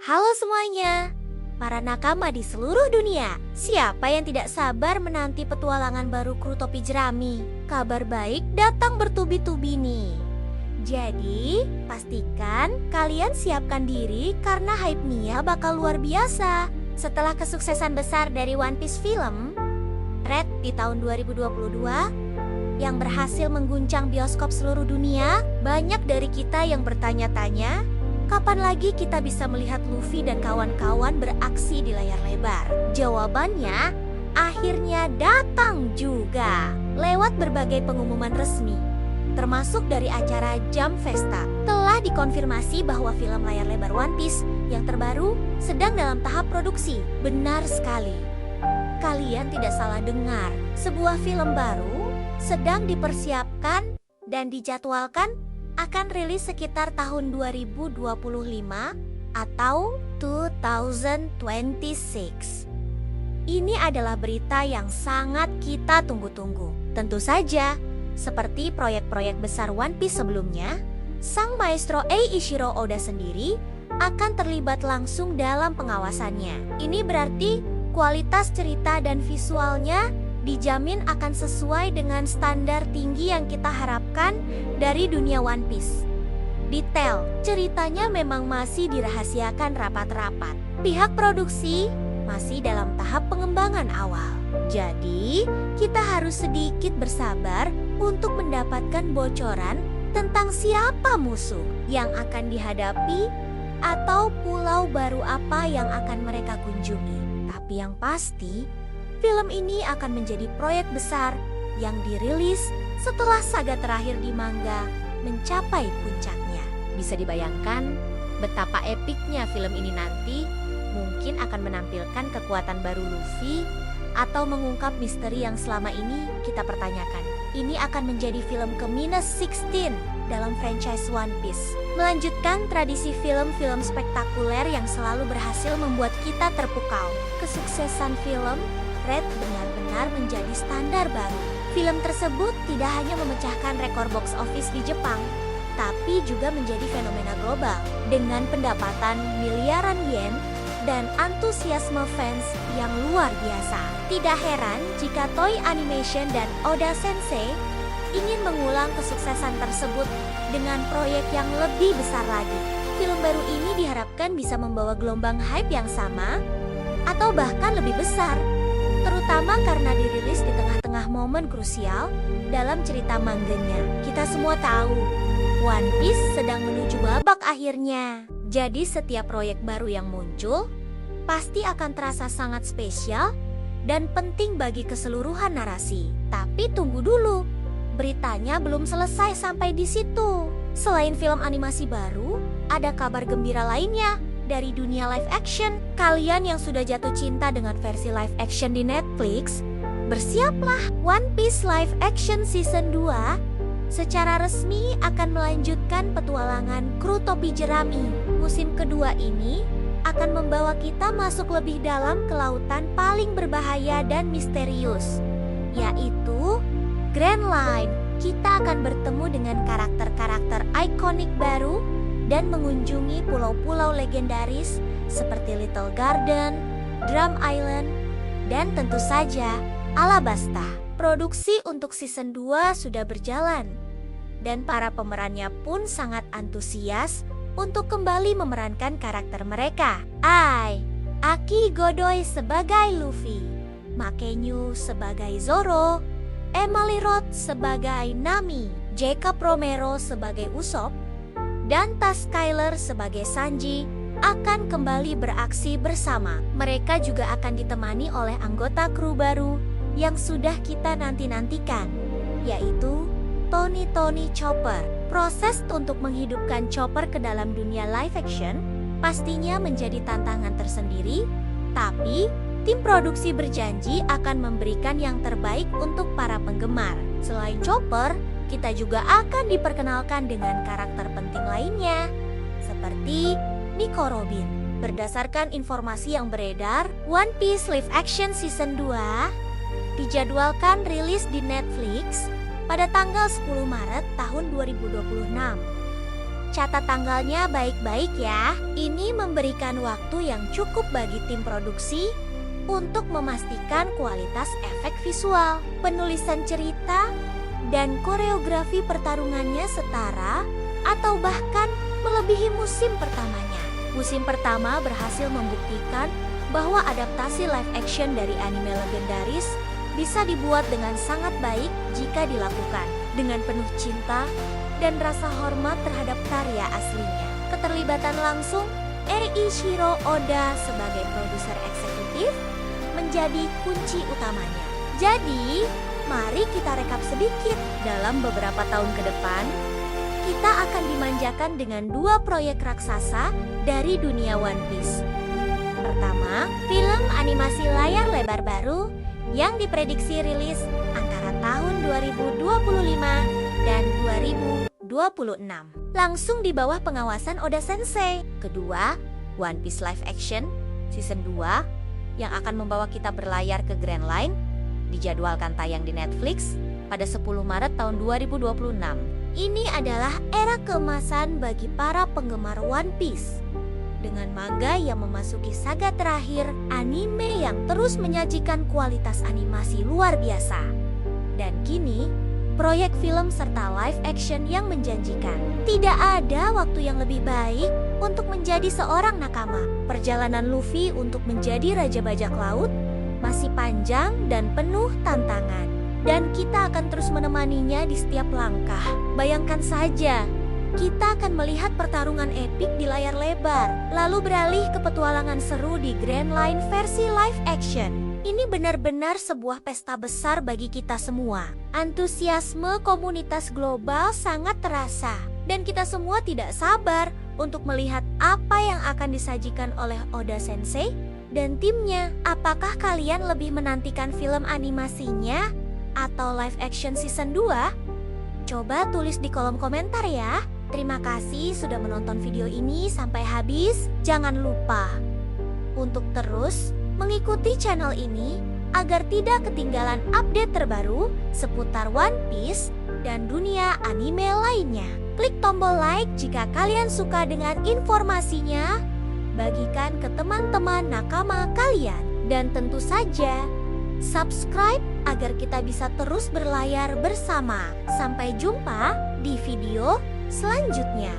Halo semuanya, para nakama di seluruh dunia. Siapa yang tidak sabar menanti petualangan baru kru topi jerami? Kabar baik datang bertubi-tubi nih. Jadi, pastikan kalian siapkan diri karena hype-nya bakal luar biasa. Setelah kesuksesan besar dari One Piece film, Red di tahun 2022, yang berhasil mengguncang bioskop seluruh dunia, banyak dari kita yang bertanya-tanya, kapan lagi kita bisa melihat Luffy dan kawan-kawan beraksi di layar lebar? Jawabannya, akhirnya datang juga. Lewat berbagai pengumuman resmi, termasuk dari acara Jump Festa, telah dikonfirmasi bahwa film layar lebar One Piece yang terbaru sedang dalam tahap produksi. Benar sekali. Kalian tidak salah dengar, sebuah film baru sedang dipersiapkan dan dijadwalkan akan rilis sekitar tahun 2025 atau 2026. Ini adalah berita yang sangat kita tunggu-tunggu. Tentu saja, seperti proyek-proyek besar One Piece sebelumnya, sang maestro Eiichiro Oda sendiri akan terlibat langsung dalam pengawasannya. Ini berarti kualitas cerita dan visualnya dijamin akan sesuai dengan standar tinggi yang kita harapkan dari dunia One Piece. Detail ceritanya memang masih dirahasiakan rapat-rapat. Pihak produksi masih dalam tahap pengembangan awal. Jadi, kita harus sedikit bersabar untuk mendapatkan bocoran tentang siapa musuh yang akan dihadapi atau pulau baru apa yang akan mereka kunjungi. Tapi yang pasti, film ini akan menjadi proyek besar yang dirilis setelah saga terakhir di manga mencapai puncaknya. Bisa dibayangkan betapa epiknya film ini nanti mungkin akan menampilkan kekuatan baru Luffy atau mengungkap misteri yang selama ini kita pertanyakan. Ini akan menjadi film ke-16 dalam franchise One Piece, melanjutkan tradisi film-film spektakuler yang selalu berhasil membuat kita terpukau. Kesuksesan film Red benar-benar menjadi standar baru. Film tersebut tidak hanya memecahkan rekor box office di Jepang, tapi juga menjadi fenomena global dengan pendapatan miliaran yen dan antusiasme fans yang luar biasa. Tidak heran jika Toei Animation dan Oda Sensei ingin mengulang kesuksesan tersebut dengan proyek yang lebih besar lagi. Film baru ini diharapkan bisa membawa gelombang hype yang sama atau bahkan lebih besar, terutama karena dirilis di tengah-tengah momen krusial dalam cerita mangganya. Kita semua tahu, One Piece sedang menuju babak akhirnya. Jadi setiap proyek baru yang muncul pasti akan terasa sangat spesial dan penting bagi keseluruhan narasi. Tapi tunggu dulu, beritanya belum selesai sampai di situ. Selain film animasi baru, ada kabar gembira lainnya dari dunia live action. Kalian yang sudah jatuh cinta dengan versi live action di Netflix, bersiaplah. One Piece Live Action Season 2 secara resmi akan melanjutkan petualangan kru topi jerami. Musim kedua ini akan membawa kita masuk lebih dalam ke lautan paling berbahaya dan misterius, yaitu Grand Line. Kita akan bertemu dengan karakter-karakter ikonik baru dan mengunjungi pulau-pulau legendaris seperti Little Garden, Drum Island, dan tentu saja Alabasta. Produksi untuk season 2 sudah berjalan dan para pemerannya pun sangat antusias untuk kembali memerankan karakter mereka. Aki Godoy sebagai Luffy, Makenyu sebagai Zoro, Emily Roth sebagai Nami, Jacob Romero sebagai Usopp, dan Taz Skyler sebagai Sanji akan kembali beraksi bersama. Mereka juga akan ditemani oleh anggota kru baru yang sudah kita nanti-nantikan, yaitu Tony Chopper. Proses untuk menghidupkan Chopper ke dalam dunia live action pastinya menjadi tantangan tersendiri, tapi tim produksi berjanji akan memberikan yang terbaik untuk para penggemar. Selain Chopper, kita juga akan diperkenalkan dengan karakter penting lainnya, seperti Nico Robin. Berdasarkan informasi yang beredar, One Piece Live Action Season 2 dijadwalkan rilis di Netflix pada tanggal 10 Maret tahun 2026. Catat tanggalnya baik-baik ya. Ini memberikan waktu yang cukup bagi tim produksi untuk memastikan kualitas efek visual, penulisan cerita, dan koreografi pertarungannya setara atau bahkan melebihi musim pertamanya. Musim pertama berhasil membuktikan bahwa adaptasi live action dari anime legendaris bisa dibuat dengan sangat baik jika dilakukan dengan penuh cinta dan rasa hormat terhadap karya aslinya. Keterlibatan langsung Eiichiro Oda sebagai produser eksekutif menjadi kunci utamanya. Jadi, mari kita rekap sedikit. Dalam beberapa tahun ke depan, kita akan dimanjakan dengan 2 proyek raksasa dari dunia One Piece. Pertama, film animasi layar lebar baru yang diprediksi rilis antara tahun 2025 dan 2026. Langsung di bawah pengawasan Oda Sensei. Kedua, One Piece Live Action Season 2 yang akan membawa kita berlayar ke Grand Line dijadwalkan tayang di Netflix pada 10 Maret tahun 2026. Ini adalah era keemasan bagi para penggemar One Piece. Dengan manga yang memasuki saga terakhir, anime yang terus menyajikan kualitas animasi luar biasa. Dan kini, proyek film serta live action yang menjanjikan. Tidak ada waktu yang lebih baik untuk menjadi seorang nakama. Perjalanan Luffy untuk menjadi Raja Bajak Laut masih panjang dan penuh tantangan. Dan kita akan terus menemaninya di setiap langkah. Bayangkan saja, kita akan melihat pertarungan epik di layar lebar, lalu beralih ke petualangan seru di Grand Line versi live action. Ini benar-benar sebuah pesta besar bagi kita semua. Antusiasme komunitas global sangat terasa, dan kita semua tidak sabar untuk melihat apa yang akan disajikan oleh Oda Sensei dan timnya. Apakah kalian lebih menantikan film animasinya atau live action season 2? Coba tulis di kolom komentar ya. Terima kasih sudah menonton video ini sampai habis. Jangan lupa untuk terus mengikuti channel ini agar tidak ketinggalan update terbaru seputar One Piece dan dunia anime lainnya. Klik tombol like jika kalian suka dengan informasinya. Bagikan ke teman-teman nakama kalian. Dan tentu saja subscribe agar kita bisa terus berlayar bersama. Sampai jumpa di video selanjutnya.